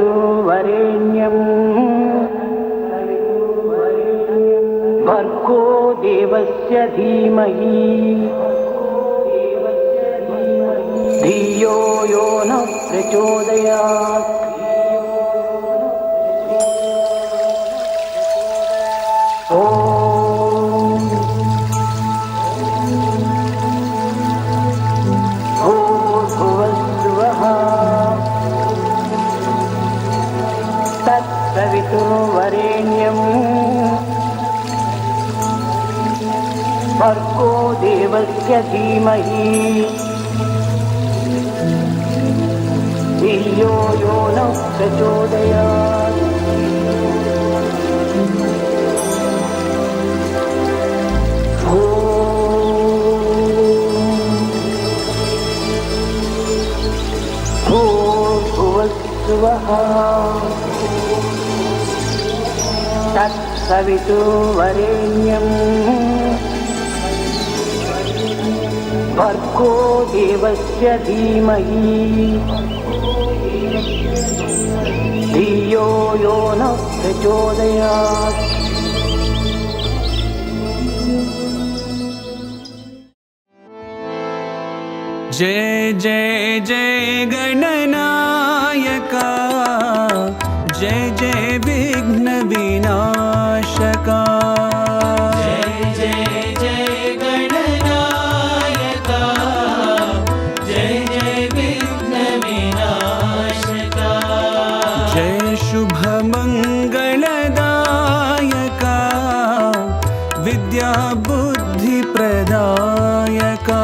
तत्सवितुर्वरेण्यं भर्गो देवस्य धीमहि धियो यो न प्रचोदयात्। तत्सवितुर्वरेण्यं भर्गो देवस्य धीमहि धियो यो न प्रचोदयात्। भूर्भुवस्सुवः तत्सवितुर्वरेण्यं भर्गो देवस्य धीमहि धियो यो न प्रचोदयात्। जय जय जय गणनायका, जय जय विघ्न विनाशका। जय जय जय गणनायका, जय जय विघ्न विनाशका। जय शुभ मंगलदायका, विद्या बुद्धि प्रदायका।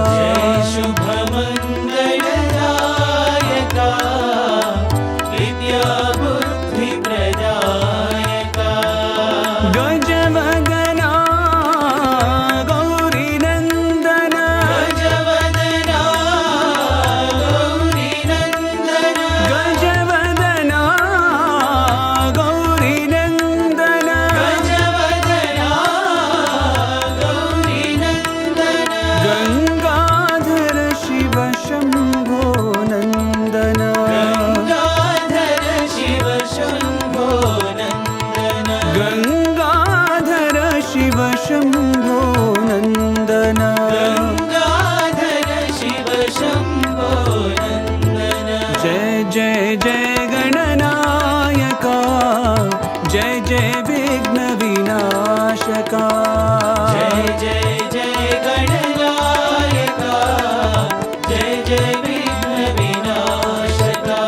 जय शुभ मंगलदायका, विद्या बुद्धि प्रदायका। गजवदना गौरी नंदन, गजवदना गौरी नंदन, गजवदना गौरी नंदन, गजवदना गौरी नंदन। गंगाधर शिव शंभो नंदन, गंगाधर शिव शंभो नंदन, गंगाधर शिव शंभो नंदन। गंगाधर शिव शंभो नंदन। जय जय जय गणनायका, जय जय विघ्न विनाशका। जय जय जय गणनायका, जय जय विघ्न विनाशका।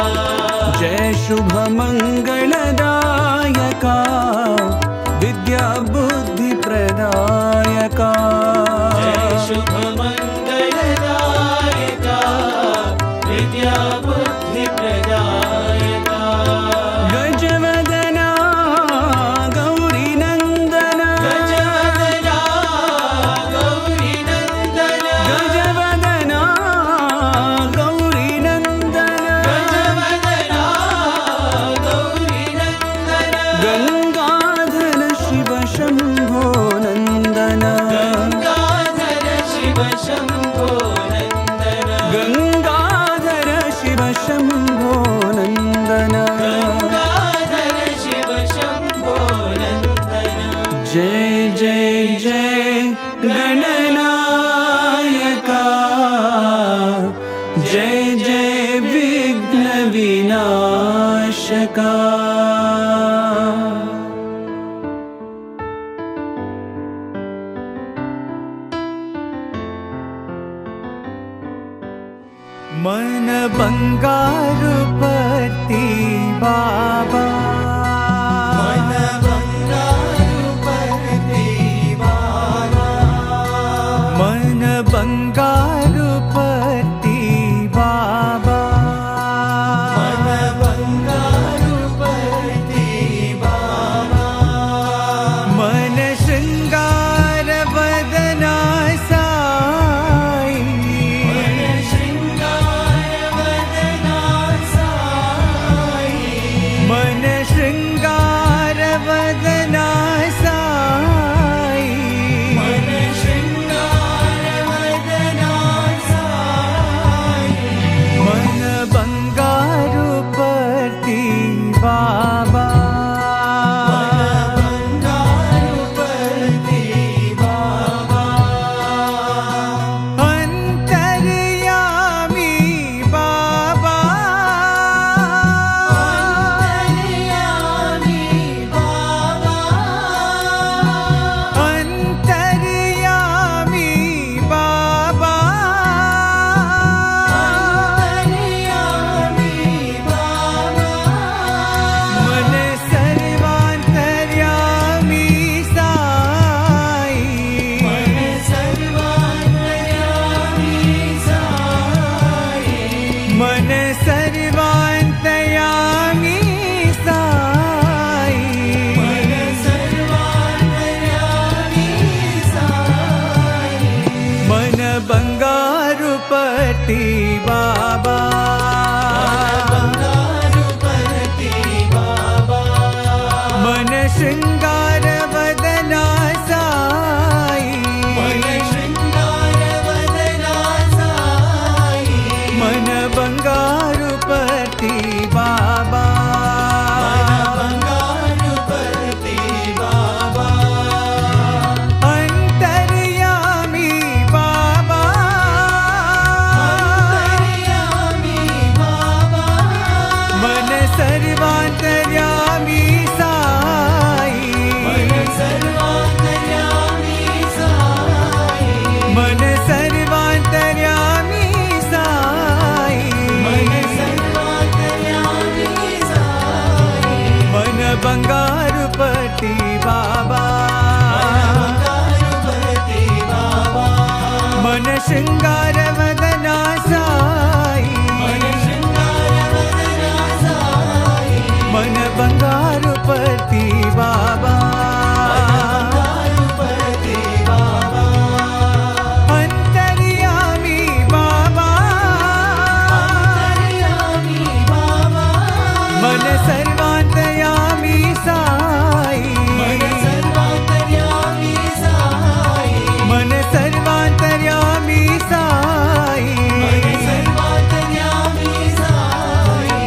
जय शुभ मंगलदायका, विद्या बुद्धि प्रदायका। जय शुभ मंगलदायका, विद्या बुद्धि प्रदायका। गजवदना गौरी नंदन, गजवदना गौरी नंदन, गजवदना गौरी नंदन, गजवदना गौरी नंदन। गंगाधर शिव शंभो नंदन, गंगाधर शिव शंभो नंदन, गंगाधर शिव शंभो नंदन। गंगाधर शिव शंभो नंदन। जय जय जय गणनायका, जय जय विघ्न विनाशका। मन बंगारू पति बाबा, मन बंगारू पति बाबा, मन बंगारू पति बाबा। मन बंगारू पति बाबा। शृङ्गारवदना साई मन शृङ्गारवदना साई मन बंगारुपति बाबा मन बंगारुपति बाबा अंतर्यामी बाबा अंतर्यामी बाबा मन सर्वांतर्यामी साई मन सर्वांतर्यामी साई मन सर्वांतर्यामी साई मन सर्वांतर्यामी साई मन बंगारुपति बाबा बंगारुपति बाबा मन शृंगारवदना साई मन शृङ्गारवदना साई मन बंगारुपति बाबा बंगारुपति बाबा अंतर्यामी बाबा अंतर्यामी बाबा मन सर्वांतर्यामी साई मन सर्वांतर्यामी साई मन सर्वांतर्यामी साई मन सर्वांतर्यामी साई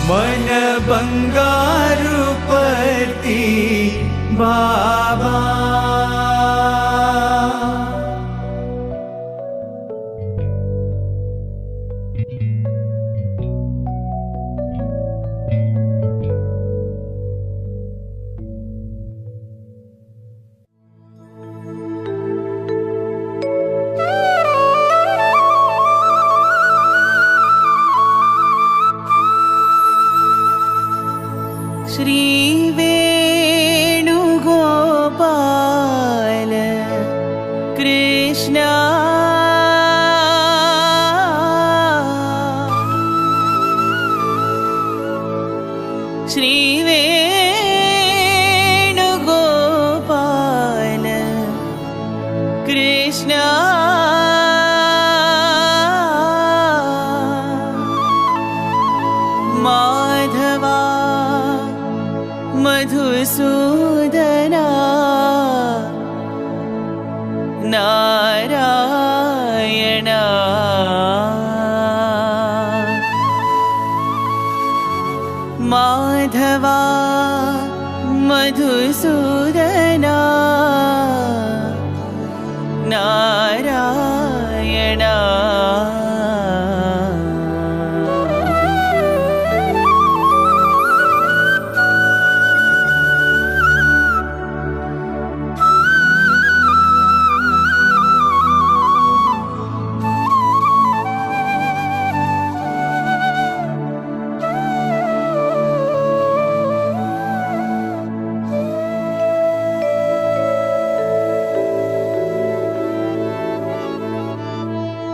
मन बंगारुपति बाबा श्रीवेणुगोपाल कृष्ण श्रीवेणुगोपाल कृष्ण माधवा मधुसूदना नारायण माधवा मधुसूदना नारायण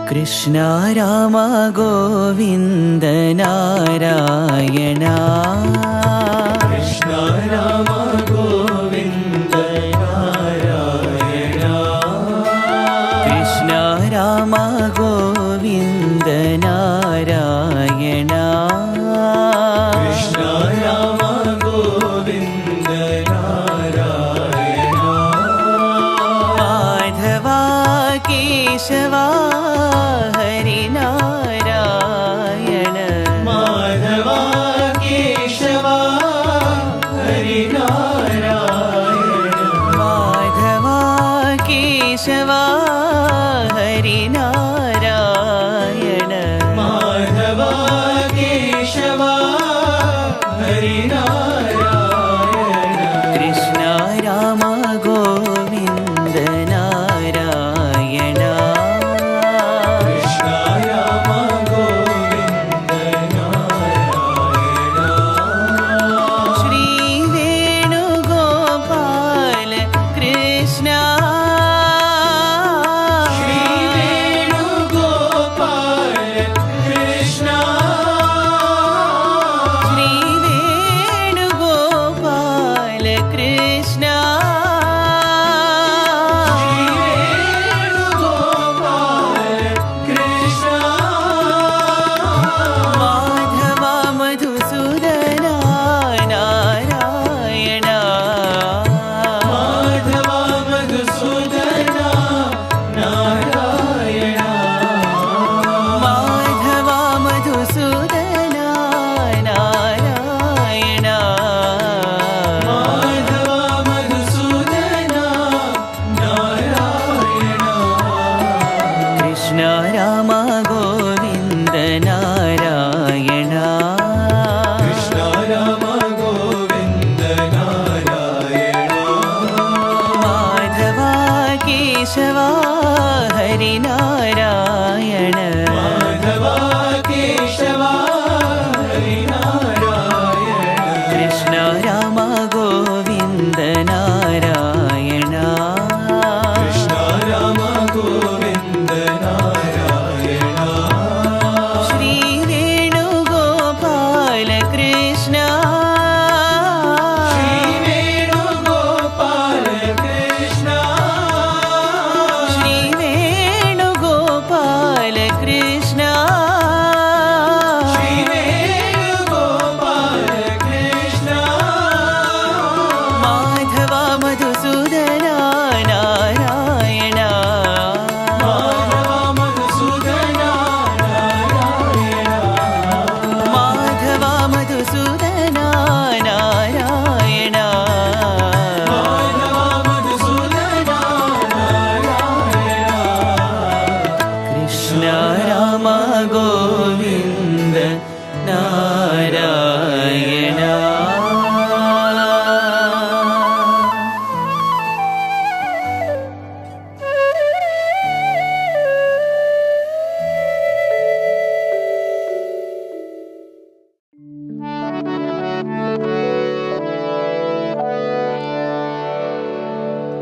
कृष्ण राम गोविन्द नारायण कृष्ण राम गोविन्द नारायण कृष्ण राम गोविन्द नारायण कृष्ण राम गोविन्द नारायण माधवा केशवा हरिनारायण माधवा केशवा हरिनारायण माधवा केशवा हरिनारायण माधवा केशवा हरिनारायण कृष्ण राम गोविन्द नारायण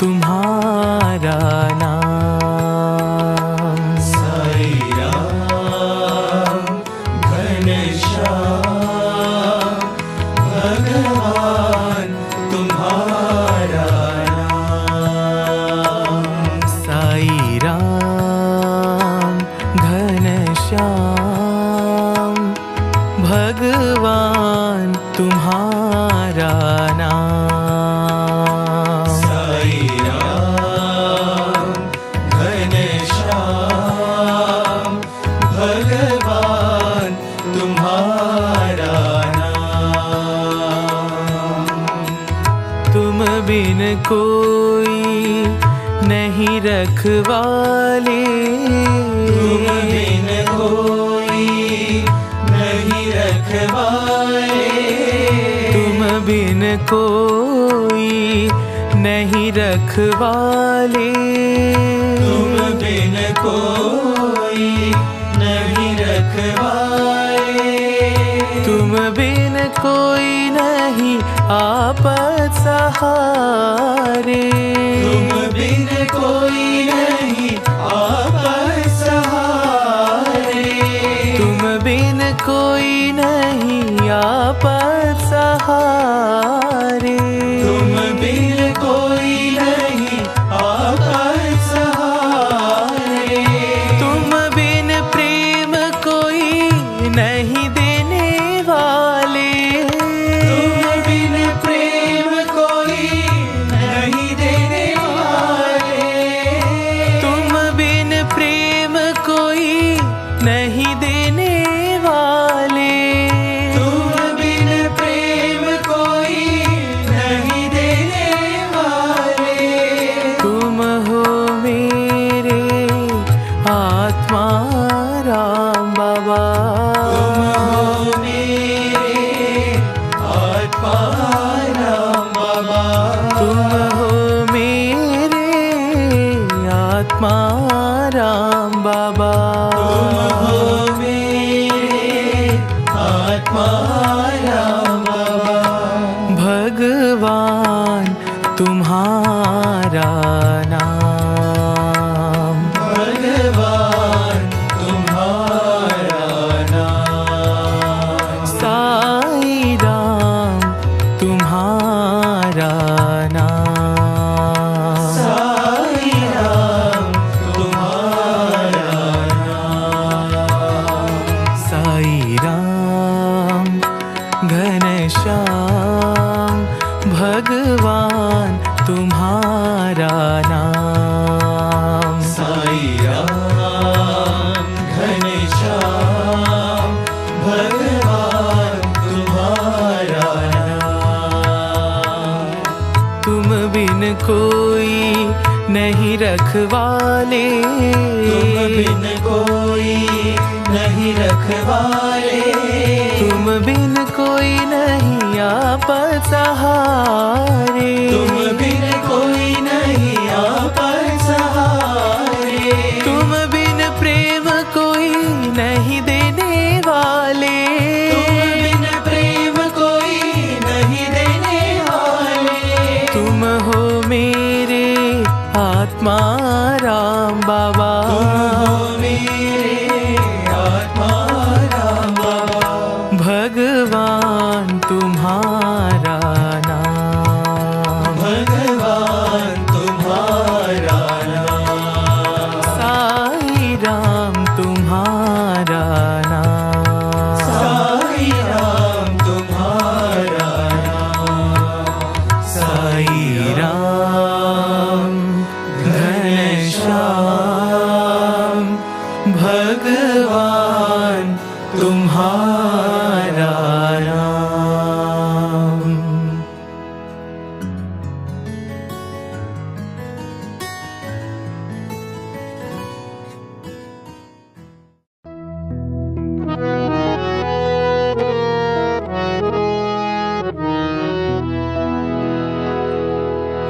तुम्हारा नाम। साई राम घनश्याम भगवान तुम्हारा नाम। साई राम घनश्याम भगवान तुम्हारा नाम। साई राम घनश्याम भगवान तुम्हारा नाम। तुम बिन कोई नहीं रखवाले, तुम बिन कोई नहीं रखवाले। तुम बिन कोई नहीं रखवाले। तुम बिन कोई नहीं रखवाले। तुम बिन कोई नहीं आपत सहारे। तुम बिन कोई नहीं आपत सहारे। तुम बिन कोई नहीं आपत सहारे। तुम बिन कोई नहीं आपत सहारे। तुम बिन प्रेम कोई नहीं देने वाले। तुम बिन प्रेम कोई नहीं देने वाले। तुम बिन प्रेम कोई नहीं देने वाले। तुम बिन प्रेम कोई नहीं देने वाले। तुम हो मेरे आत्मा राम बाबा। तुम हो मेरे आत्मा राम बाबा। तुम हो मेरे आत्मा राम बाबा। तुम हो मेरे आत्मा राम बाबा। भगवान तुम्हारा नाम। भगवान तुम्हारा नाम। साई राम तुम्हारा नाम। साई राम तुम्हारा नाम। साई राम घनश्याम भगवान तुम्हारा नाम। साई राम घनश्याम भगवान तुम्हारा नाम। तुम बिन कोई नहीं रखवाले। तुम बिन कोई नहीं रखवाले। तुम बिन कोई नहीं आपत सहारे। तुम बिन कोई नहीं आपत सहारे। तुम बिन प्रेम कोई नहीं देने वाले। तुम बिन प्रेम कोई नहीं देने वाले। तुम हो मेरे आत्मा राम बाबा। तुम हो मेरे आत्मा राम बाबा। भगवान तुम्हारा नाम। भगवान तुम्हारा नाम। साई राम तुम्हारा नाम। साई राम तुम्हारा नाम। साई राम घनश्याम भगवान तुम्हारा नाम।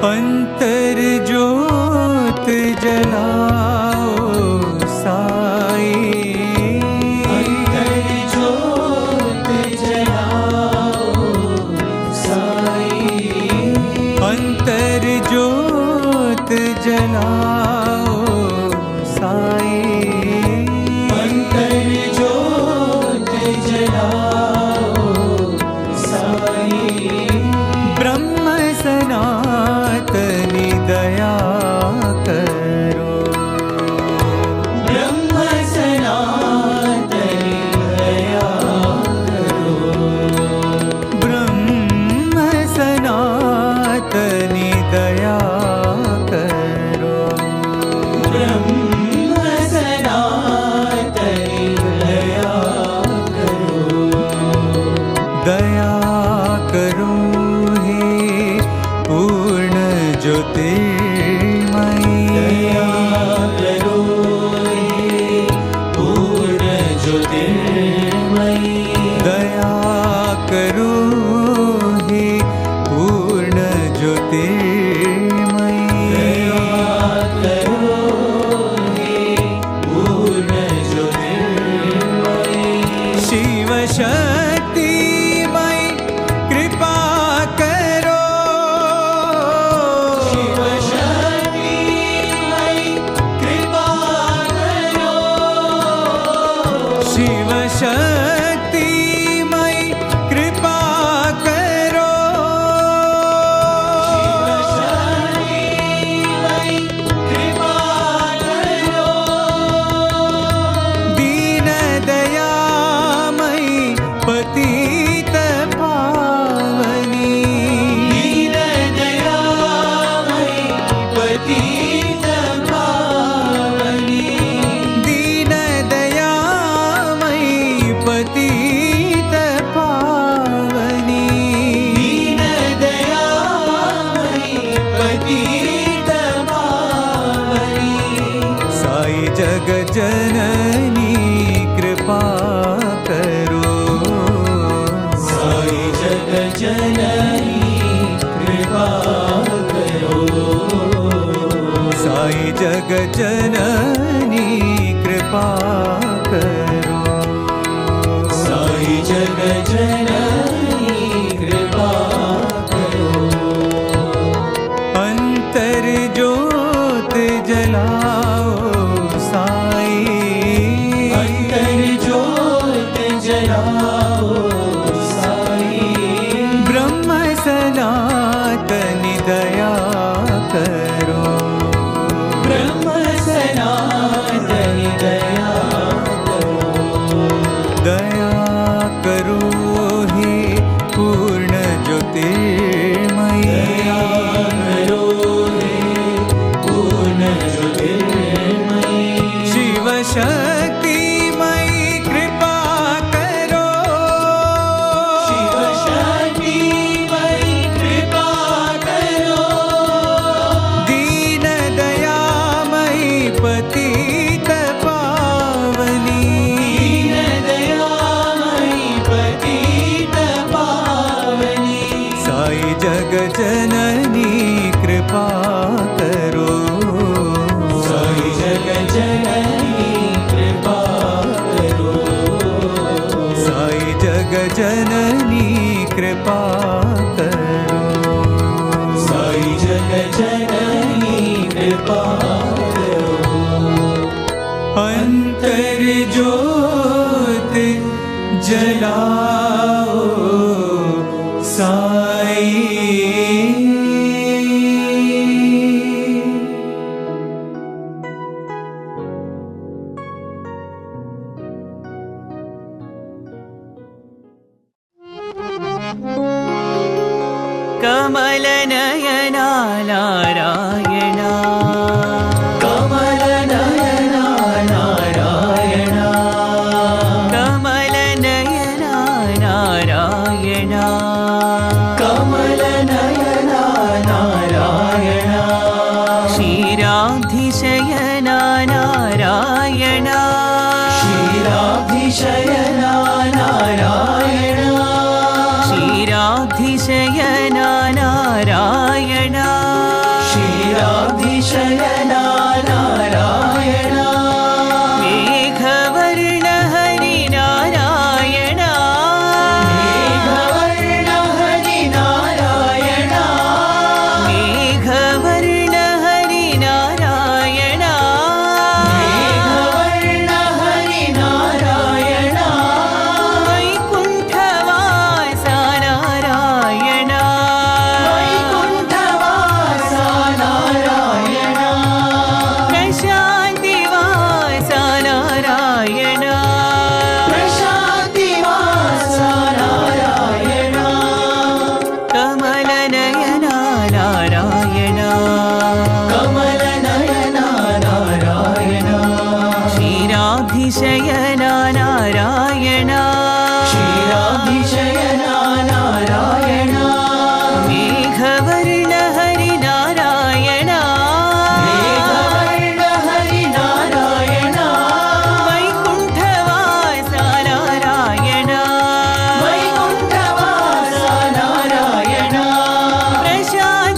अंतर ज्योत जलाओ साई। अंतर ज्योत जलाओ साई। अंतर ज्योत ज्योतिर्मयी शिव शक्तिमयी कृपा करो शिव शक्तिमयी कृपा करो शिव शक्तिमयी कृपा करो शक्तिमयी कृपा करो दीन दयामयी पतित पावनी दीन दयामयी पतित पावनी दीन दयामयी पतित पावनी दीन दयामयी पतित पावनी साई जग जननी कृपा करो साई जग जननी कृपा करो साई जग जननी कृपा करो साई जग जननी कृपा करो अंतर ज्योत जलाओ साई अंतर ज्योत जलाओ साई ब्रह्म सनातन दया करो ब्रह्म सनातन दया करो दया करो हे पूर्ण ज्योतिर्मयी दया करो हे पूर्ण ज्योतिर्मयी शिव शक्तिमयी कृपा करो शिव शक्तिमयी कृपा करो दीन दयामयी पतित पावनी दीन दयामयी पतित पावनी साई जग जननी कृपा करो साई जग जननी कृपा करो साई जग जननी कृपा करो साई जग जननी कृपा करो अंतर ज्योत जलाओ साई कमल नयना नारायणा कमल नयना नारायणा कमल नयना नारायणा कमल नयना नारायणा क्षीराधिशयना नारायणा क्षीराधिशयना नारायणा क्षीराधिशयना नारायणा क्षीराधिशयना नारायणा मेघवर्ण हरि नारायणा मेघवर्ण हरि नारायणा मेघवर्ण हरि नारायणा मेघवर्ण हरि नारायणा वैकुण्ठवासा नारायणा वैकुण्ठवासा नारायणा प्रशान्तिवासा नारायणा प्रशान्तिवासा नारायणा कमलनयना नारायणा कमलनयना नारायणा क्षीराधिशयना नारायणा क्षीराधिशयना नारायणा मेघवर्ण हरि नारायणा मेघवर्ण हरि नारायणा वैकुण्ठवासा नारायणा वैकुण्ठवासा नारायणा प्रशान्ति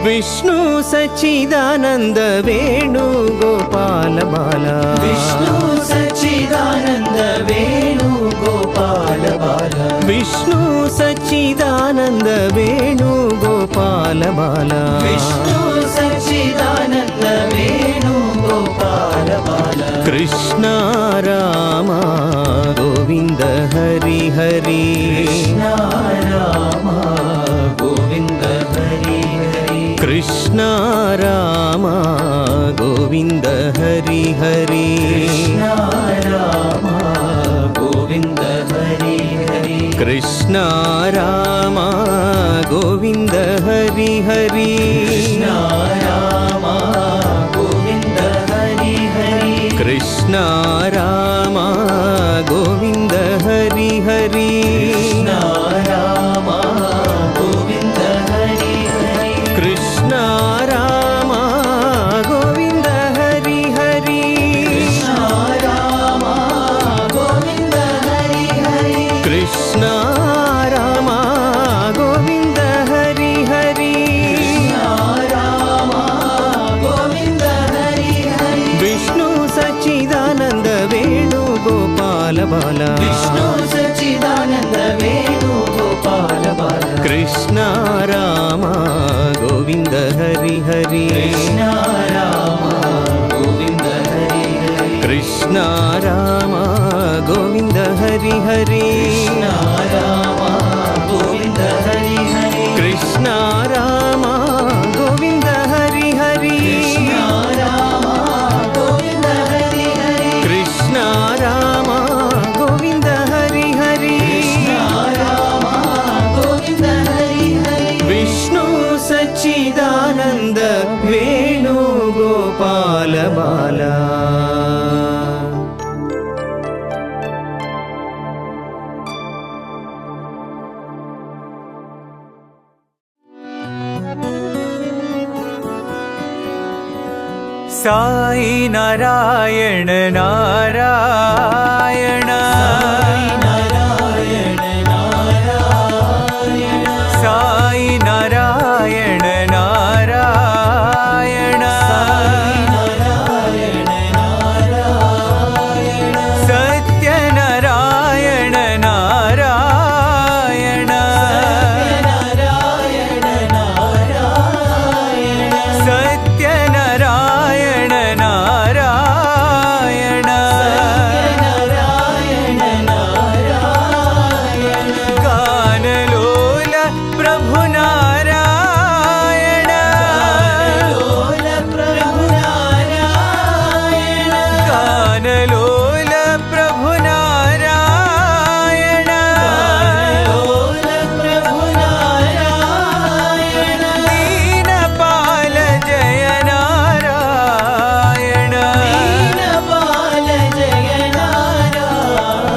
విష్ణు సచ్చిదానంద వేణు గోపాల బాల విష్ణు సచ్చిదానంద వేణు గోపాల బాల విష్ణు సచ్చిదానంద వేణు గోపాల బాల విష్ణు సచ్చిదానంద వేణు గోపాల బాల కృష్ణ రామ గోవింద హరి హరి కృష్ణ రామ గోవింద హరి హరి కృష్ణ రామ గోవింద హరి హరి కృష్ణ రామ గోవింద హరి హరి కృష్ణ రామ గోవింద హరి హరి కృష్ణ రామ గోవింద హరి హరి కృష్ణ రామ గోవింద హరి హరి కృష్ణ రామ గోవింద హరి హరి కృష్ణ రామ గోవింద హరి హరి కృష్ణ రామ గోవింద హరి హరి కృష్ణ రామ గోవింద హరి హరి రామ గోవింద హరి హరి విష్ణు సచ్చిదానంద వేణు గోపాల బాల విష్ణు సచ్చిదానంద వేణు గోపాల బాల కృష్ణ రామ గోవింద హరి హరి కృష్ణ రామ గోవింద హరి హరి కృష్ణ రామ గోవింద హరి హరి కృష్ణ రామ గోవింద హరి హరి కృష్ణ రామ గోవింద హరి హరి కృష్ణ రామ గోవింద హరి హరి కృష్ణ రామ గోవింద హరి హరి రామ గోవింద హరి హరి విష్ణు సచ్చిదానంద వేణు గోపాల బాల సాయి నారాయణ నారాయణ నారాయణ నారాయణ సాయి నారాయణ నారాయణ నారాయణ నారాయణ సత్య నారాయణ నారాయణ నారాయణ నారాయణ సత్య నారాయణ నారాయణ నారాయణ నారాయణ గానలోల ప్రభు నారాయణ లోల ప్రభు నారాయణ గానలోల ప్రభు నారాయణ లోల ప్రభు నారాయణ దీనపాల జయ నారాయణ దీనపాల జయ నారాయణ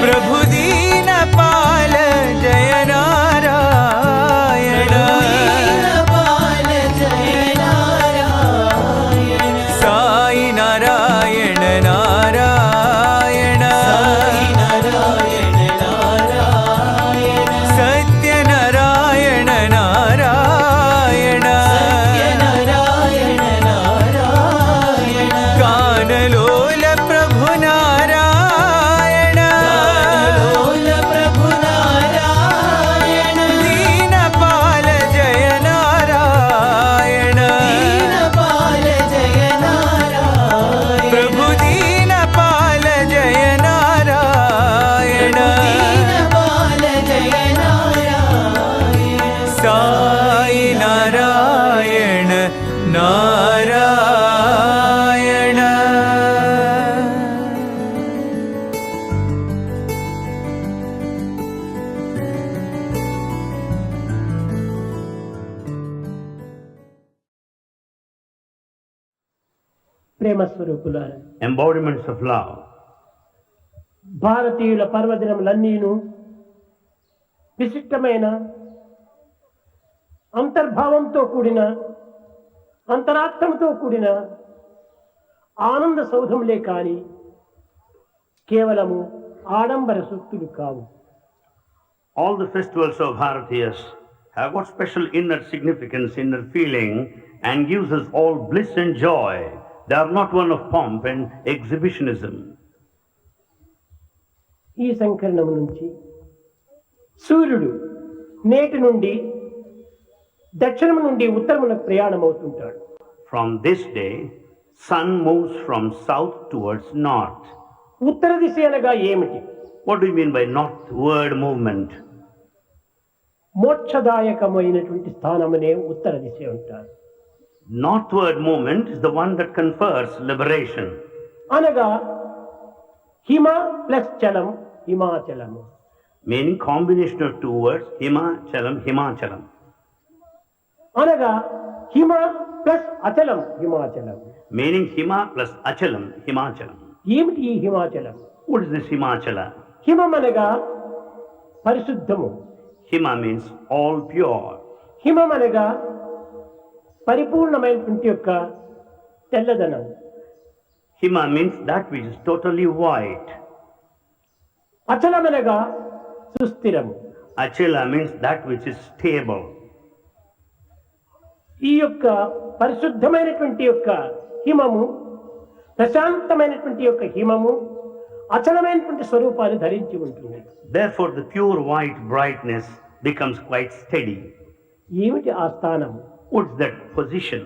ప్రభు దీనపాల జయ నారాయణ దీనపాల జయ నారాయణ సాయి నారాయణ నారాయణ సాయి నారాయణ నారాయణ సత్య నారాయణ నారాయణ సత్య నారాయణ నారాయణ గానలోల ప్రభు నారాయణ లోల ప్రభు నారాయణ దీనపాల జయ నారాయణ దీనపాల జయ నారాయణ ప్రభు దీనపాల జయ నారాయణ దీనపాల జయ నారాయణ సాయి నారాయణ నారాయణ ప్రేమ స్వరూపులారా, embodiments of love. భారతీయుల పర్వదినములన్నీను విశిష్టమైన అంతర్భావంతో కూడిన అంతరార్థంతో కూడిన ఆనంద సౌధములే కాని కేవలము ఆడంబర సూక్తులు కావు. All the festivals of Bharatiyas have got special inner significance, inner feeling, and gives us all bliss and joy. They are not one of pomp and exhibitionism. ఈ సంకరణం నుంచి సూర్యుడు నేటి నుండి దక్షిణం నుండి ఉత్తరమునకు ప్రయాణం అవుతుంటాడు. From this day, sun moves from south towards north. ఉత్తర దిశ అనగా ఏమిటి? What do you mean by northward movement? మోక్షదాయకమైనటువంటి స్థానమనే ఉత్తర దిశ అంటారు. Northward movement is the one that confers liberation. అనగా హిమ ప్లస్ చలం హిమాచలము. Meaning combination of two words, Himachalam, Himachalam. అనగా హిమ plus అచలం హిమాచలం. Meaning Hima plus Achalam, Himachalam. ఏమిటి ఈ హిమాచలం? What is this Himachala? హిమం అనగా పరిశుద్ధము. Hima means all pure. హిమం అనగా పరిపూర్ణమైనటువంటి యొక్క తెల్లదనం. Hima means that which is totally white. అచలమనగా సుస్థిరము. Achala means that which is stable. ఈ యొక్క పరిశుద్ధమైనటువంటి యొక్క హిమము, ప్రశాంతమైనటువంటి యొక్క హిమము అచలమైనటువంటి స్వరూపాన్ని ధరించి ఉంటుంది. Therefore the pure white brightness becomes quite steady. ఏమిటి ఆ స్థానము? What's that position?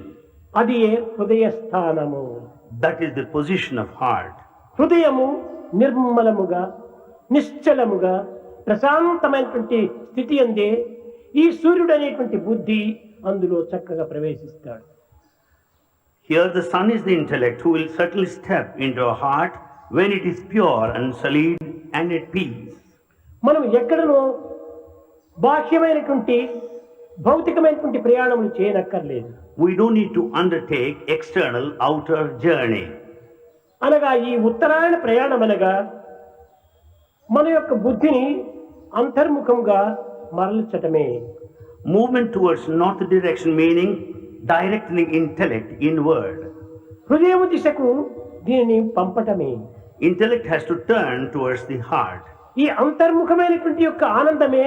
అది ఏ హృదయ స్థానము. That is the position of heart. హృదయము నిర్మలముగా నిశ్చలముగా ప్రశాంతమైనటువంటి స్థితి అందే ఈ సూర్యుడు అనేటువంటి బుద్ధి అందులో చక్కగా ప్రవేశిస్తాడు. Here the sun is the intellect who will certainly step into a heart when it is pure and solid and at peace. మనం ఎక్కడనో బాహ్యమైనటువంటి భౌతికమైనటువంటి ప్రయాణములు చేయనక్కర్లేదు. We don't need to undertake external outer journey. అనగా ఈ ఉత్తరాయణ ప్రయాణం అనగా మన యొక్క బుద్ధిని అంతర్ముఖంగా మరల్చటమే. Movement towards north direction meaning directing intellect inward. హృదయము దిశకు దీనిని పంపటమే. Intellect has to turn towards the heart. ఈ అంతర్ముఖమైనటువంటి యొక్క ఆనందమే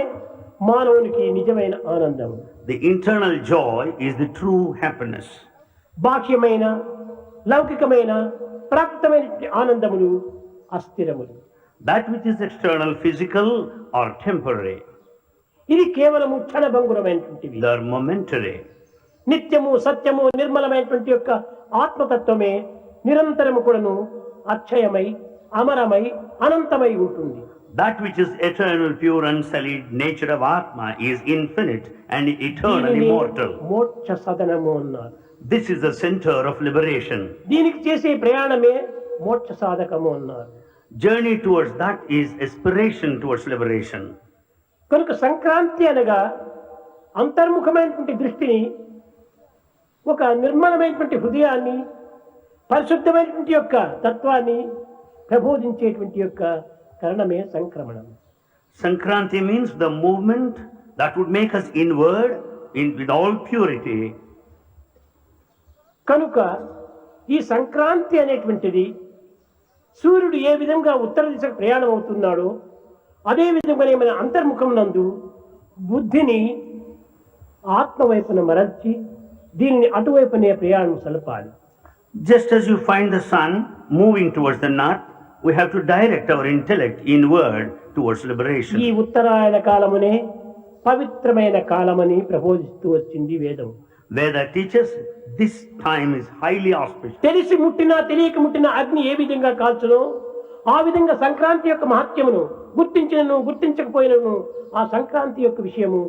మానవునికి నిజమైన ఆనందం. The internal joy is the true happiness. బాహ్యమైన లౌకికమైన ప్రాప్తమైనటువంటి ఆనందములు అస్థిరములు. That which is external, physical or temporary, ఇది కేవలము క్షణభంగురమైనటువంటివి. they are momentary. నిత్యము సత్యము నిర్మలమైనటువంటి యొక్క ఆత్మతత్వమే నిరంతరము కూడాను అక్షయమై అమరమై అనంతమై ఉంటుంది. That which is eternal, pure and solid nature of Atma is infinite and eternal, దీనిని immortal. మోక్ష సదనము అన్నారు. This is the center of liberation. దీనికి చేసే ప్రయాణమే మోక్ష సాధకము అన్నారు. Journey towards that is aspiration towards liberation. కనుక సంక్రాంతి అనగా అంతర్ముఖమైనటువంటి దృష్టిని, ఒక నిర్మలమైనటువంటి హృదయాన్ని, పరిశుద్ధమైనటువంటి యొక్క తత్వాన్ని ప్రబోధించేటువంటి యొక్క కరణమే సంక్రమణం. Sankranti means the movement that would make us inward with all purity. కనుక ఈ సంక్రాంతి అనేటువంటిది సూర్యుడు ఏ విధంగా ఉత్తర దిశకు ప్రయాణం అవుతున్నాడో అదే విధంగానే మన అంతర్ముఖం నందు బుద్ధిని ఆత్మవైపున మరల్చి దీనిని అటువైపునే ప్రయాణం సలపాలి. Just as you find the sun moving towards the north, we have to direct our intellect inward towards liberation. ఈ ఉత్తరాయణ కాలమునే పవిత్రమైన కాలమని ప్రబోధిస్తూ వచ్చింది వేదం. Veda teaches this time is highly auspicious. తెలిసి ముట్టినా తెలియక ముట్టిన అగ్ని ఏ విధంగా కాల్చునో ఆ విధంగా సంక్రాంతి యొక్క మహత్యమును గుర్తించినను గుర్తించకపోయినను ఆ సంక్రాంతి యొక్క విషయము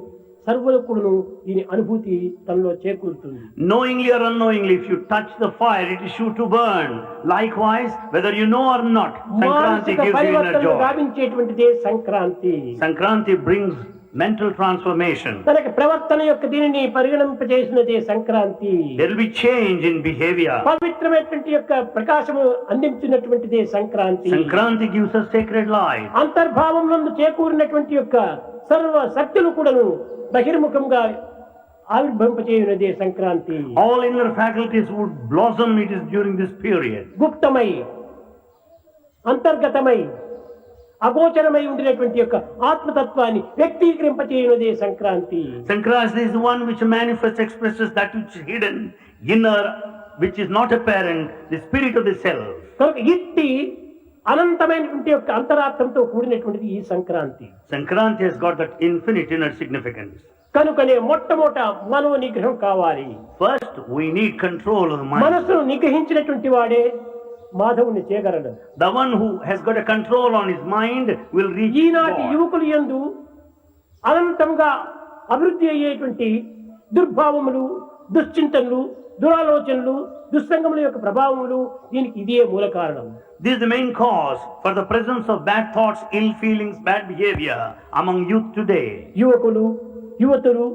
సర్వులకును దీని అనుభూతి తనలో చేకూరుతుంది. Knowingly or unknowingly, if you touch the fire, it is sure to burn. Likewise, whether you know or not, Sankranti మానసిక gives you inner పరివర్తనను joy. గావించేటువంటిదే Sankranti. Sankranti brings mental transformation. తనకి ప్రవర్తన యొక్క దీనిని పరిగణింపజేసినదే Sankranti. There will be change in behavior. పవిత్రమైనటువంటి యొక్క ప్రకాశము అందించినటువంటిదే Sankranti. Sankranti gives us sacred light. అంతర్భావం నందు చేకూరినటువంటి యొక్క సర్వ శక్తులు కూడాను బహిర్ముఖంగా ఆవిర్భవింపజేయునదే Sankranti. All inner faculties would blossom, it is during this period. గుప్తమై అంతర్గతమై అగోచరమై ఉండినటువంటి యొక్క ఆత్మతత్వాన్ని వ్యక్తీకరింపచేయునదే Sankranti. Sankranti is the one which manifests, expresses that which is hidden, inner, which is not apparent, the spirit of the self. కనుక ఇట్టి అనంతమైనటువంటి యొక్క అంతరార్థంతో కూడినటువంటిది ఈ Sankranti. Sankranti has got that infinite inner significance. కనుకనే మొట్టమొదట మనో నిగ్రహం కావాలి. First, we need control of the mind. మనస్సును నిగ్రహించినటువంటి వాడే మాధవుని చేయగలడు. The one who has got a control on his mind will reach ఈనాటి God. యువకులు యందు అనంతంగా అభివృద్ధి అయ్యేటువంటి దుర్భావములు, దుశ్చింతనలు, దురాలోచనలు, దుస్సంగముల యొక్క ప్రభావములు దీనికి ఇదే మూల కారణం. This is the main cause for the presence of bad thoughts, ill feelings, bad behavior among youth today. యువకులు, యువతులు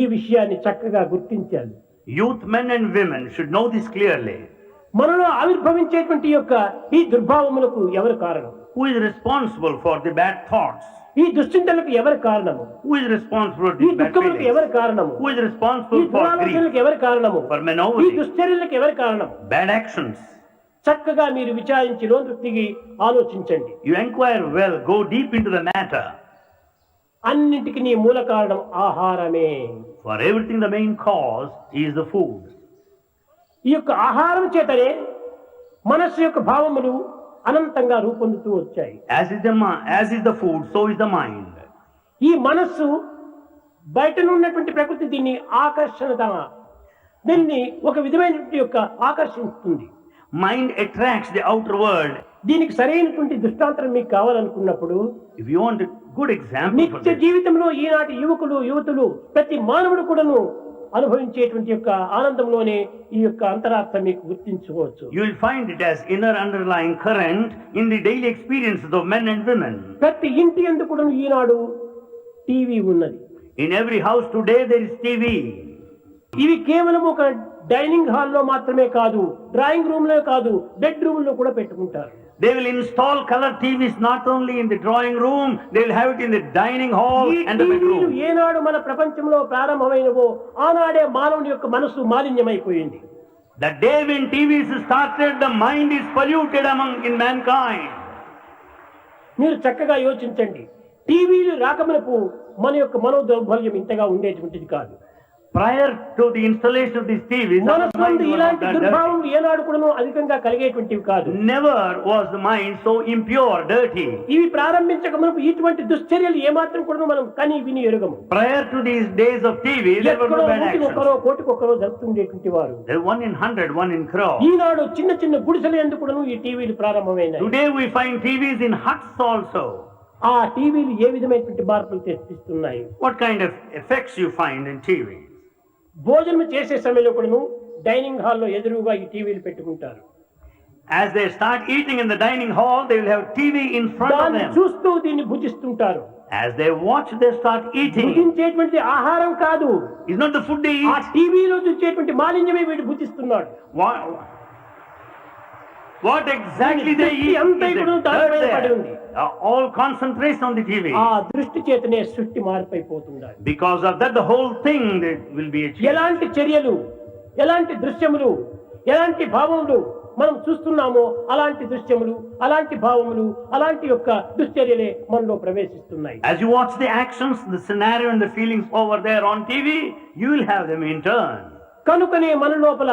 ఈ విషయాన్ని చక్కగా గుర్తించాలి. Youth, men and women should know this clearly. మనలో ఆవిర్భవించేటువంటి యొక్క ఈ దుర్భావములకు ఎవరు కారణం? Who is responsible for the bad thoughts? ఈ దుశ్చింతలకు ఎవరు కారణము? Who is responsible for ఈ these bad దుఃఖములకు feelings? ఎవరు కారణము? Who is ఈ responsible for grief, దురాలోచనలకు ఎవరు కారణము? for ఈ menovity, దుశ్చర్యలకు ఎవరు కారణము? bad actions? చక్కగా మీరు విచారించి లోతుకి ఆలోచించండి. You inquire well, go deep into the matter. అన్నింటికి నీ మూల కారణం ఆహారమే. For everything, the main cause is the food. ఈ యొక్క ఆహారం చేతనే మనస్సు యొక్క భావములు అనంతంగా రూపొందుతూ వచ్చాయి. As is the food, so is the mind. ఈ మనస్సు బయటనున్నటువంటి ప్రకృతి దీన్ని దీన్ని ఒక విధమైనటువంటి యొక్క ఆకర్షిస్తుంది. Mind attracts the outer world. దీనికి సరైనటువంటి దృష్టాంతం మీకు కావాలనుకున్నప్పుడు If you want a good example for నిత్య this, జీవితంలో ఈనాటి యువకులు, యువతులు ప్రతి మానవుడు కూడాను అనుభవించేటువంటి యొక్క ఆనందంలోనే ఈ యొక్క అంతరార్థం మీకు గుర్తించుకోవచ్చు. you will find it as inner underlying current in the daily experiences of men and women. ప్రతి ఇంటి యందు కూడాను ఈనాడు టీవీ ఉన్నది. In every house today there is TV. ఇవి కేవలం ఒక డైనింగ్ హాల్లో మాత్రమే కాదు, డ్రాయింగ్ రూమ్ లో కాదు, బెడ్ రూమ్ లో కూడా పెట్టుకుంటారు. They will install color TVs not only in the drawing room, they will have it in the dining hall ఈ and the టీవీలు bedroom. ఏనాడు మన ప్రపంచంలో ప్రారంభమైనవో ఆనాడే మానవుని యొక్క మనసు మాలిన్యమైపోయింది. The day when TVs started, the mind is polluted in mankind. మీరు చక్కగా యోచించండి. టీవీలు రాకమునపు మన యొక్క మనో దౌర్బల్యం ఇంతగా ఉండేటువంటిది కాదు. Prior to the installation of these TVs, our మనసు mind నందు was not ఇలాంటి that దుర్భావం dirty. ఏనాడు కూడాను అధికంగా కలిగేటువంటివి కాదు. Never was the mind so impure, dirty. ఇవి ప్రారంభించక మునుపు ఇటువంటి దుశ్చర్యలు ఏమాత్రం కూడా మనం కని విని ఎరుగము. Prior to these days of TV, there were ఎక్కడో no bad నూటికి actions. ఒకరో కోటికొకరో జరుగుతుండేటువంటి వారు. There were 1 in 100, 1 in crore. ఈనాడు చిన్న చిన్న గుడిసెల యందు కూడాను ఈ టీవీలు ప్రారంభమైనాయి. Today we find TVs in huts also. ఆ టీవీలు ఏ విధమైనటువంటి మార్పులు తెప్పిస్తున్నాయి? What kind of effects you find in TV? భోజనం చేసే సమయంలో కూడాను డైనింగ్ హాల్లో ఎదురుగా ఈ టీవీలు పెట్టుకుంటారు. As they start eating in the dining hall, they will have TV in front of దాన్ని them. చూస్తూ దీన్ని భుజిస్తుంటారు. As they watch, they start eating. భుజించేటువంటి ఆహారం కాదు, It's not the food they ఆ eat. టీవీలో చూసేటువంటి మాలిన్యమే వీడు భుజిస్తున్నాడు. What exactly they eat is అంతా ఇప్పుడు దాని మీద the పడి dirt ఉంది. there. All concentration on the TV. ఆ దృష్టి చేతనే సృష్టి మారిపోతుండాలి. Because of that, the whole thing that will be achieved. ఎలాంటి చర్యలు, ఎలాంటి దృశ్యములు, ఎలాంటి భావములు మనం చూస్తున్నామో అలాంటి దృశ్యములు, అలాంటి భావములు, అలాంటి యొక్క దుశ్చర్యలే మనలో ప్రవేశిస్తున్నాయి. As you watch the actions, the scenario and the feelings over there on TV, you will have them in turn. కనుకనే మన లోపల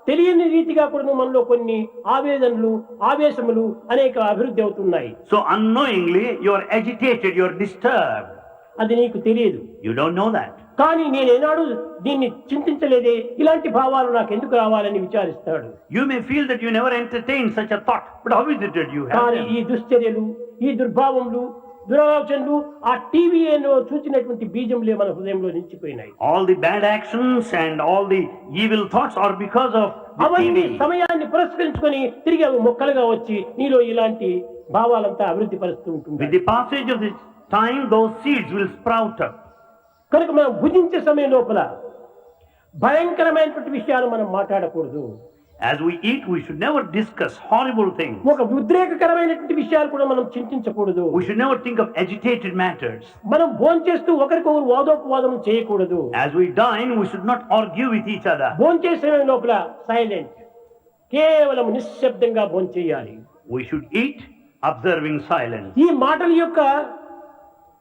తెలియని రీతిగా కూడా మనలో కొన్ని ఆవేదనలు, ఆవేశములు అనేక అభివృద్ధి అవుతున్నాయి. So unknowingly, you are agitated, you are disturbed. అది నీకు తెలియదు. You don't know that. కానీ నేను ఏనాడు దీన్ని చింతించలేదే, ఇలాంటి భావాలు నాకు ఎందుకు రావాలని విచారిస్తాడు. You may feel that you never entertained such a thought, but how is it that you have కానీ ఈ them? దుశ్చర్యలు, ఈ దుర్భావములు, దురాలోచనలు ఆ టీవీలో చూసినటువంటి బీజములే మన హృదయంలో నిలిచిపోయినాయి. All the bad actions and all the evil thoughts are because of the అవన్నీ TV. సమయాన్ని పురస్కరించుకొని తిరిగి అవి మొక్కలుగా వచ్చి నీలో ఇలాంటి భావాలంతా అభివృద్ధి పరుస్తూ With ఉంటుంది. the passage of this time, those seeds will sprout up. కనుక మనం భుజించే సమయం లోపల భయంకరమైనటువంటి విషయాలు మనం మాట్లాడకూడదు. As we eat, we should never discuss horrible things. ఒక ఉద్రేకకరమైనటువంటి విషయాలు కూడా మనం చింతించకూడదు. We should never think of agitated matters. మనం భోంచేస్తూ ఒకరికొకరు వాదోపవాదం చేయకూడదు. As we dine, we should not argue with each other. భోంచేసే సమయం లోపల సైలెంట్, కేవలం నిశ్శబ్దంగా భోంచేయాలి. We should eat observing silence. ఈ మాటల యొక్క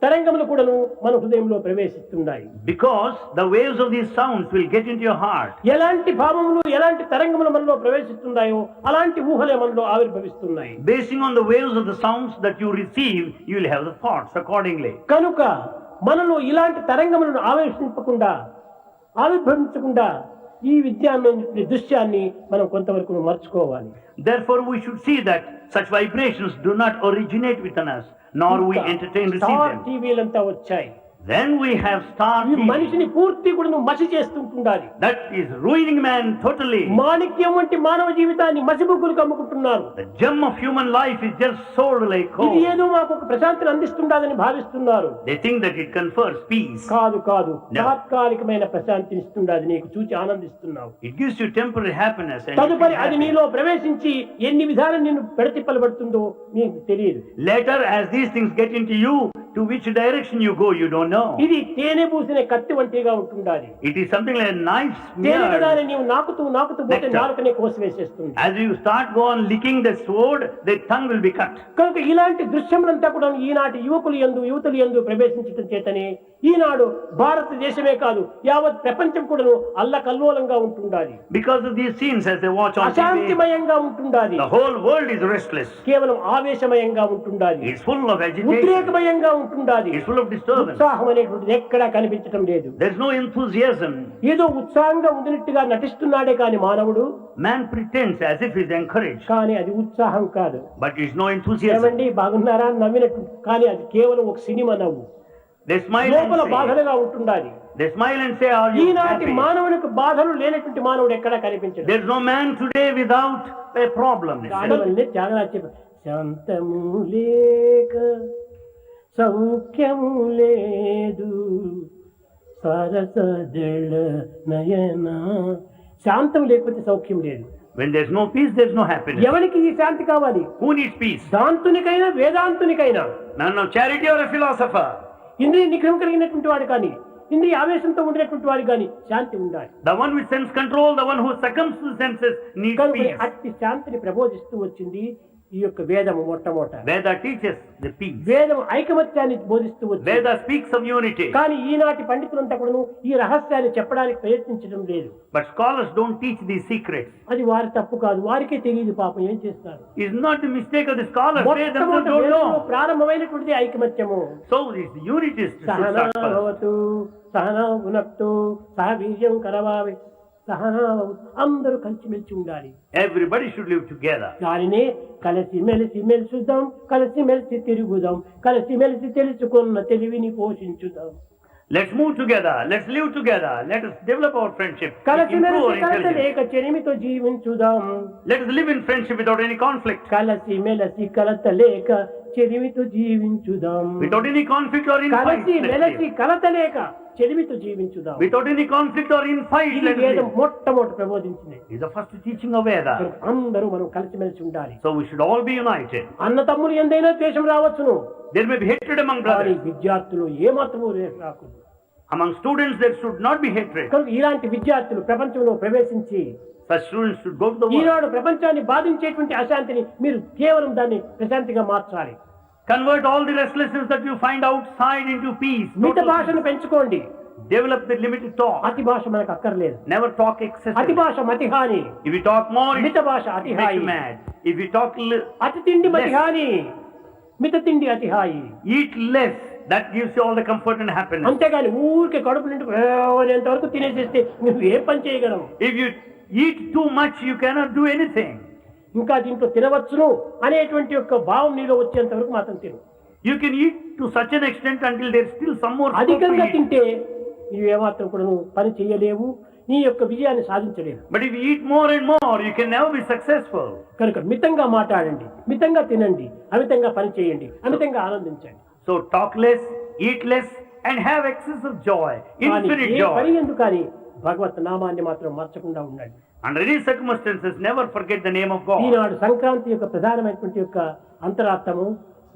తరంగములు కూడాను మన హృదయంలో ప్రవేశిస్తున్నాయి. Because the waves of these sounds will get into your heart. ఎలాంటి భావములు ఎలాంటి తరంగములు మనలో ప్రవేశిస్తున్నాయో అలాంటి ఊహలే మనలో ఆవిర్భవిస్తున్నాయి. Basing on the waves of the sounds that you receive, you will have the thoughts accordingly. కనుక మనలో ఇలాంటి తరంగములను ఆవిర్భవించకుండా ఈ విద్యాన్ని దృశ్యాన్ని మనం కొంతవరకు మర్చుకోవాలి. Therefore, we should see that such vibrations do not originate within us, nor we entertain receive them. టీవీలంతా వచ్చాయి. Then we have star ఈ TV. మనిషిని పూర్తి కూడా మసి చేస్తుంటుండాలి. That is ruining man totally. మాణిక్యం వంటి మానవ జీవితాన్ని మసిబుక్కులు కమ్ముకుంటున్నారు. The gem of human life is just sold like ఇది coal. ఏదో మాకు ఒక ప్రశాంతిని అందిస్తుండదని భావిస్తున్నారు. They think that it confers peace. కాదు No. తాత్కాలికమైన ప్రశాంతిని ఇస్తుండది, నీకు చూచి ఆనందిస్తున్నావు. It gives you temporary happiness. And you తదుపరి feel అది happy. నీలో ప్రవేశించి ఎన్ని విధాలు నిన్ను పెడతిప్పలబడుతుందో నీకు తెలియదు. Later, as these things get into you, to which direction you go, you don't know. ఇది తేనె పూసిన కత్తి వంటిగా ఉంటుండాలి. It is something like a knife తేనె smeared. దాన్ని నీవు నాకుతూ పోతే Nectar. నాలుకనే కోసివేసేస్తుంది. As you start go on licking the sword, the tongue will be cut. కనుక ఇలాంటి దృశ్యములంతా కూడా ఈనాటి యువతులు యందు ప్రవేశించడం చేతనే ఈనాడు భారతదేశమే కాదు యావత్ ప్రపంచం కూడా అల్లకల్లోలంగా ఉంటుండాలి. Because of these scenes as they watch on TV, అశాంతిమయంగా ఉంటుండాలి. the whole world is restless. కేవలం ఆవేశమయంగా ఉంటుండాలి. It's full of agitation. ఉద్రేకమయంగా ఉంటుండాలి. It's full of disturbance. ఉత్సాహం అనేటువంటిది ఎక్కడా కనిపించడం లేదు. There's no enthusiasm. ఏదో ఉత్సాహంగా ఉండినట్టుగా నటిస్తున్నాడే కాని మానవుడు, Man pretends as if he's encouraged, కానీ అది ఉత్సాహం కాదు. but it's no enthusiasm. ఏమండి బాగున్నారా అని నవ్వినట్టు, కానీ అది కేవలం ఒక సినిమా నవ్వు. They smile లోపల and say, బాధలుగా ఉంటుండాలి. they smile and say, are you ఈనాటి happy? మానవునికి బాధలు లేనటువంటి మానవుడు ఎక్కడా కనిపించడు. There's no man today without a problem. It says. దానివల్లనే త్యాగరాజు చెప్పారు, శాంతము లేక సౌఖ్యము లేదు సరసజల నయన. శాంతం లేకపోతే సౌఖ్యం లేదు. When there's no peace, there's no happiness. ఎవరికి ఈ శాంతి కావాలి? Who needs peace? దాంతునికైనా వేదాంతునికైనా, None of charity or a philosopher. ఇంద్రియ నిగ్రహం కలిగినటువంటి వాడు కానీ, ఇంద్రియ ఆవేశంతో ఉండినటువంటి వాడు కానీ శాంతి ఉండాలి. The one with sense control, the one who succumbs to the senses needs కనుక peace. అట్టి శాంతిని ప్రబోధిస్తూ వచ్చింది ఈ యొక్క వేదము మొట్టమొదట. Veda teaches the peace. వేదం ఐకమత్యాన్ని బోధిస్తూ వచ్చింది. Veda speaks of unity. కానీ ఈనాటి పండితులంతా కూడా ఈ రహస్యాన్ని చెప్పడానికి ప్రయత్నించడం లేదు. But scholars don't teach these secrets. అది వారి తప్పు కాదు, వారికే తెలియదు పాపం, ఏం చేస్తారు. It's not the mistake of the scholars. They themselves మొట్టమొదటి don't వేదంలో know. ప్రారంభమైనటువంటిది ఐకమత్యము. So it's unity should start first. సహనావతు Sahana ఉనక్తు సహ వీర్యం కరవావి సహనా, అందరూ కలిసిమెలిసి ఉండాలి. Everybody should live together. దానినే కలిసిమెలిసి మెలుసుదాం, కలిసిమెలిసి తిరుగుదాం, కలిసిమెలిసి తెలుసుకున్న తెలివిని పోషించుదాం. Let's move together. Let's live together. Let us develop our friendship. Improve కలిసిమెలిసి our intelligence. కలతలేక చెలిమితో జీవించుదాం. Let us live in friendship without any conflict. కలిసిమెలిసి కలతలేక చెలిమితో జీవించుదాం. Without any conflict or in fight. కలిసి let's మెలిసి live. కలతలేక చెలిమితో జీవించుదాం. Without any conflict or in fight. ఇది Let us వేదం live. మొట్టమొదటి ప్రబోధించింది. It's the first teaching of Veda. అందరూ మనం కలిసిమెలిసి ఉండాలి. So we should all be united. అన్న తమ్ములు ఎందైనా ద్వేషం రావచ్చును, There may be hatred among కానీ brothers. విద్యార్థులు ఏమాత్రమూ రాకూడదు. Among students there should not be hatred. కనుక ఇలాంటి విద్యార్థులు ప్రపంచంలో ప్రవేశించి Such students should go to the world. ఈనాడు ప్రపంచాన్ని బాధించేటువంటి అశాంతిని మీరు కేవలం దాన్ని ప్రశాంతిగా మార్చాలి. Convert all the restlessness that you find outside into peace. మిత Total భాషను పెంచుకోండి. peace. Develop the limited talk. అతి భాష మనకు అక్కర్లేదు. Never talk అతి excessively. భాష మతిహాని, If you talk more, మిత భాష it అతి makes hi. you mad. If you talk అతి తిండి less, మతిహాని, మిత తిండి అతి హాయి. eat less, that gives you all the comfort and happiness. అంతేగాని ఊరికే కడుపు నిండు అనేంత వరకు తినేసేస్తే నువ్వు ఏ పని చేయగలవు? If you eat too much, you cannot do anything. ఇంకా దీంట్లో తినవచ్చును అనేటువంటి యొక్క భావం నీలో వచ్చేంత వరకు మాత్రం తిను. You can eat to such an extent until there's still some more scope to అధికంగా eat. తింటే నీవు ఏమాత్రం కూడా నువ్వు పని చేయలేవు, నీ యొక్క విజయాన్ని సాధించలేవు. But if you eat more and more, you can never be successful. కనుక మితంగా మాట్లాడండి, మితంగా తినండి, అమితంగా పని చేయండి, అమితంగా ఆనందించండి. So talk less, eat less, and have excess of joy, కానీ infinite ఏ పని joy. ఎందుకు కానీ భగవత్ నామాన్ని మాత్రం మర్చకుండా ఉండండి. Under any circumstances, never forget the name of God. ఈనాడు సంక్రాంతి యొక్క ప్రధానమైనటువంటి యొక్క అంతరార్థము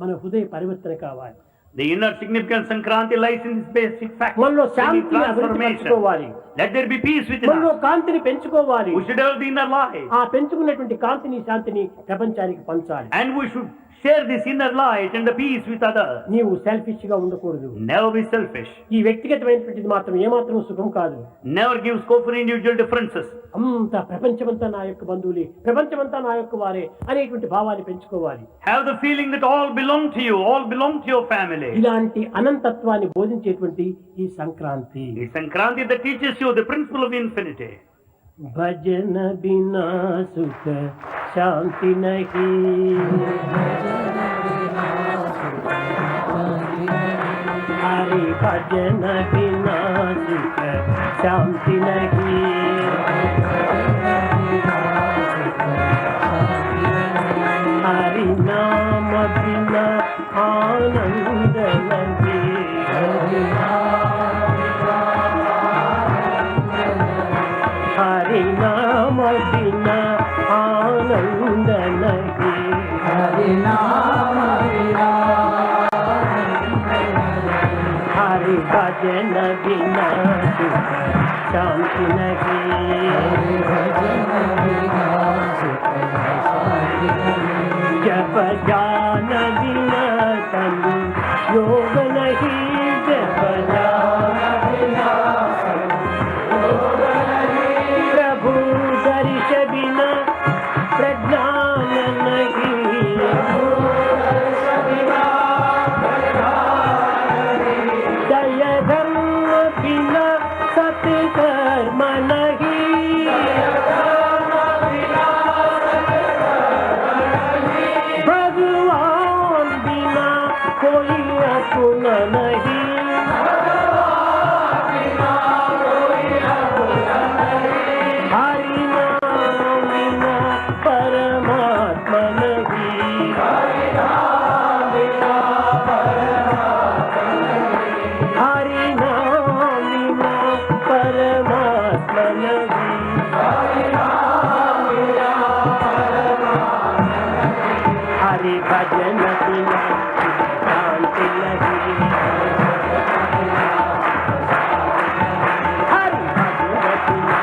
మన హృదయ పరివర్తన కావాలి. The inner significance of Sankranti lies in this basic fact. మనలో bringing శాంతిని అభివృద్ధి పెంచుకోవాలి. Let there be peace within మనలో us. కాంతిని పెంచుకోవాలి. We should have the inner light. ఆ పెంచుకున్నటువంటి కాంతిని శాంతిని ప్రపంచానికి పంచాలి. And we should Share this inner light and the peace with others. నీవు సెల్ఫిష్ గా ఉండకూడదు. Never be selfish. ఈ వ్యక్తిగతమైనటువంటిది మాత్రం ఏమాత్రం సుఖం కాదు. Never give scope for individual differences. అంతా ప్రపంచమంతా నా యొక్క బంధువులే, ప్రపంచమంతా నా యొక్క వారే అనేటువంటి భావాన్ని పెంచుకోవాలి. Have the feeling that all belong to you, all belong to your family. ఇలాంటి అనంతత్వాన్ని బోధించేటువంటి ఈ Sankranti. It's Sankranti that teaches you the principle of infinity. భజన బినా సుఖ శాంతి నహి, హరి భజన బినా సుఖ శాంతి నహి, హరి నామ బినా ఆనంద నహి, హరి నామ బినా ఆనంద నహి, హరి నామ బినా, హరి భజన బినా సుఖ శాంతి నహి, జప జ్ఞాన బినా తను యోగ నహి, జప జ్ఞాన బినా प्रभु दर्श बिना प्रज्ञान नहीं, दय धर्म बिना सत्कर्म नहीं, भगवान बिना कोई अपना नहीं, हरि नाम बिना परमात्मा नहीं, हरि नाम बिना परमात्मा नहीं, हरि भजन बिना शांति नहीं, हरि भजन बिना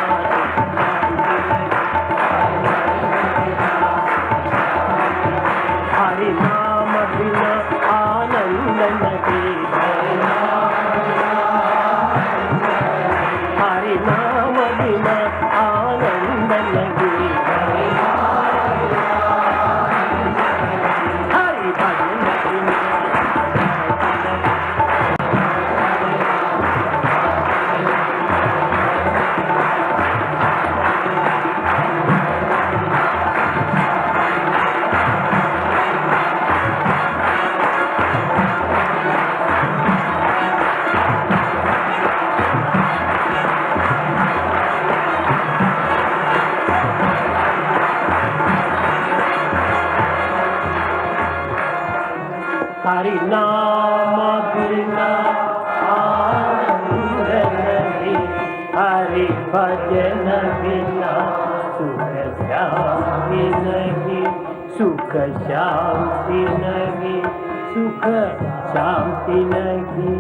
हरि नाम बिना आनंद नहीं, हरि नाम बिना आनंद नहीं, हरि भजन बिना हरि नाम बिना आनंद नहीं, हरि भजन बिना सुख शांति नहीं, सुख शांति नहीं, सुख शांति नहीं।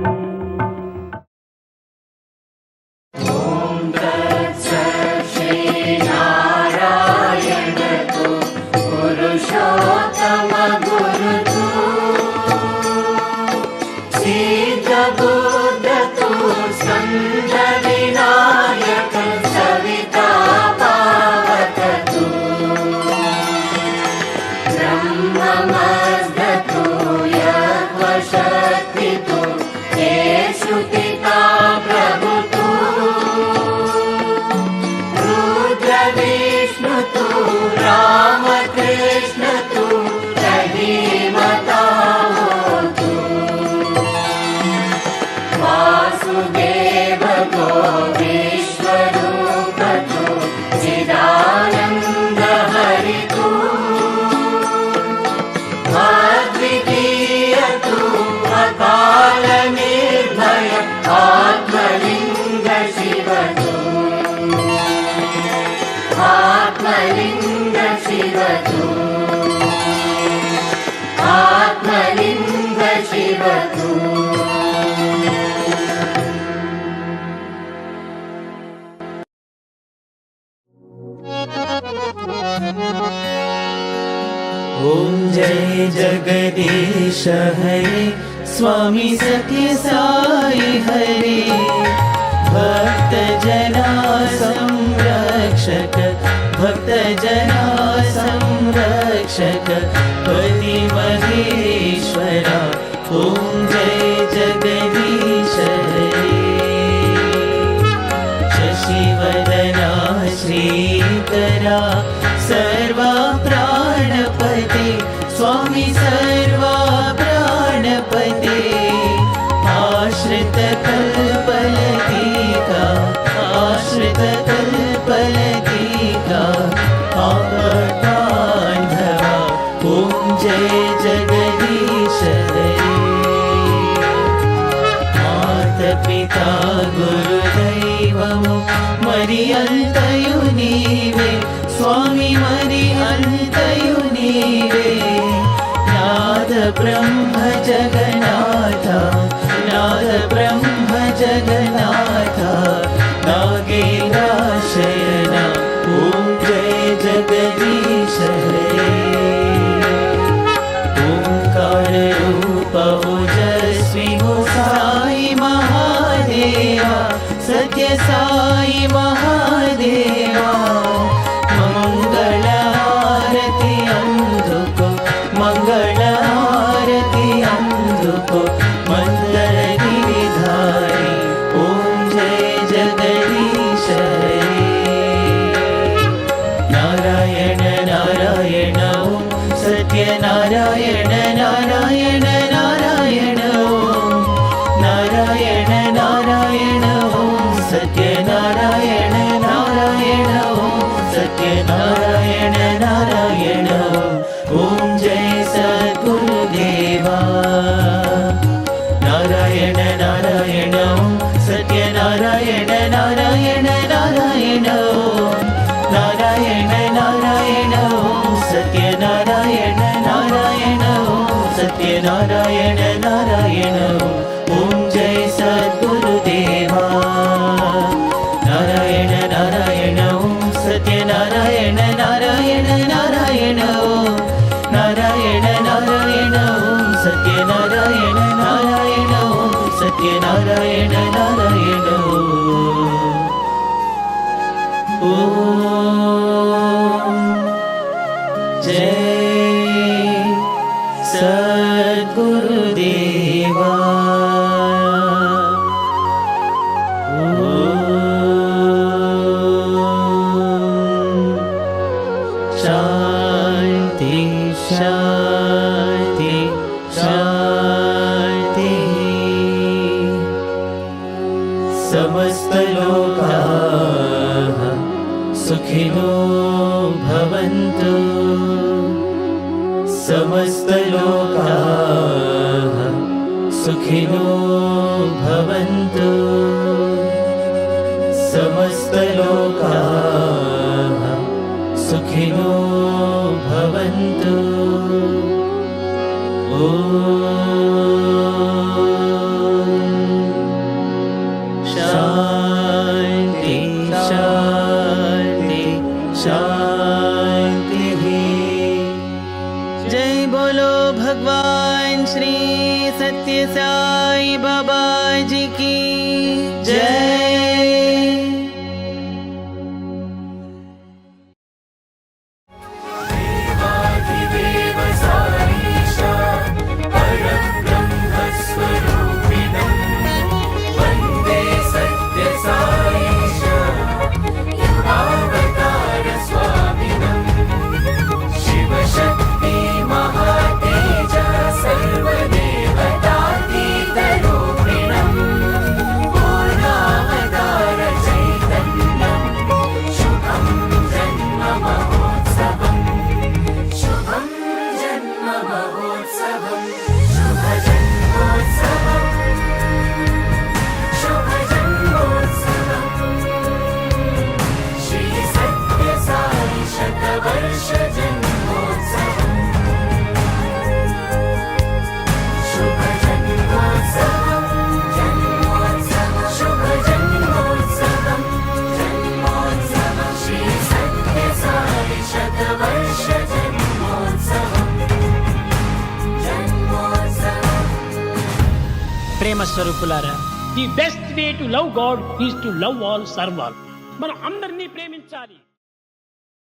ॐ जय जगन्नाथ महेश हरे स्वामी सत्य साई हरे भक्त जना संरक्षक भक्त जना संरक्षक पति महेश्वरा ओम जय जगदीश हरे शशिवदना श्रीकरा सर्वा प्राणपते स्वामी सर्वा प्राणपते आश्रित कल्पलतिका आश्रित कल्पलतिका आपदान्धवा ॐ जय जगदीश हरे मातपिता गुरुदैवमु मरि अन्तयु नीवे स्वामी मरि अन्तयु नीवे नाद ब्रह्म जगन्नाथ नाद ब्रह्म जगन्नाथ नागेन्द्रशयन ॐ जय जगदीश हरे ओंकार रूप ओजस्वी हो साई महादेवा सत्य साई महादेवा मंगल आरती अंधुको मंगल आरती अंधुको मंदर गिरिधारी ओम जय जगदीश हरे नारायण नारायण ओम सत्य नारायण नारायण नारायण ओम नारायण नारायण ओम सत्य नारायण नारायण ओम सत्य नारायण नारायण ओम जय सद्गुरुदेवा नारायण नारायण ओम सत्य नारायण नारायण नारायण ओम नारायण नारायण ओम सत्य नारायण नारायण ओम सत्य नारायण नारायण ओम जय सद्गुरुदेवा नारायण नारायण ओम सत्य नारायण नारायण नारायण ओम नारायण नारायण ओम सत्य नारायण नारायण ओम सत्य नारायण नारायण ओम जय सद्गुरुदेवा शांति शांति शांति समस्त लोकाः सुखिनो भवन्तु समस्त लोकाः सुखिनो भवन्तु समस्त लोकाः सुखिनो भवन्तु शांति शांति शांति जय बोलो भगवान श्री सत्य साई बाबा जी की जय। ప్రేమ స్వరూపులారా, the best way to love God is to love all, serve all. మనం అందరినీ ప్రేమించాలి.